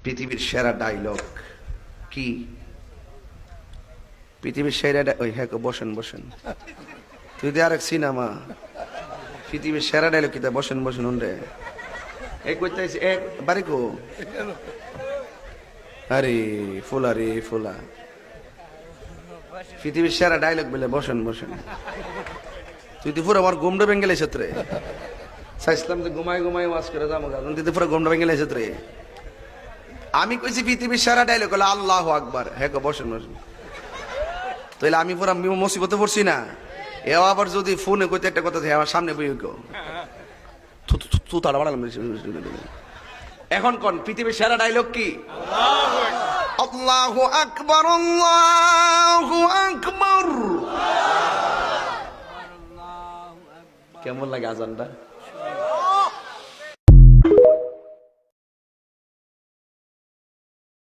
পৃথিবীর সেরা ডায়লগ কি? পৃথিবীর সেরা ওই হ্যাঁ বসেন বসেন, তুই তো আরেক সিনেমা। পৃথিবীর সেরা ডায়লগ কি? বসেন বসেন উন্ডে এক করতে এক বাড়ি কো। আরে ফুলা রে ফুলা, পৃথিবীর সেরা ডায়লগ বলে বসেন বসেন। তুই তো পুরো আমার গুমডো বেঙ্গেলে ক্ষেত্রে চাইছিলাম যে ঘুমাই ঘুমাই ওয়াজ করে যাবো, তুই তো পুরো গুমডো বেঙ্গেলে ক্ষেত্রে। আমি কইছি পৃথিবীর সেরা ডায়লগ হলো আল্লাহু আকবার। হ্যাঁ বসেন বসেন। তাহলে আমি পুরো মুসিবতে পড়ছি না? এও আবার যদি ফোনে কইতে একটা কথা থাকে আমার সামনে বই গো তু তাড়া বাড়ালাম। এখন কোন পৃথিবীর সেরা ডায়লগ কি? আল্লাহু আকবার আল্লাহু আকবার। কেমন লাগে আজানটা?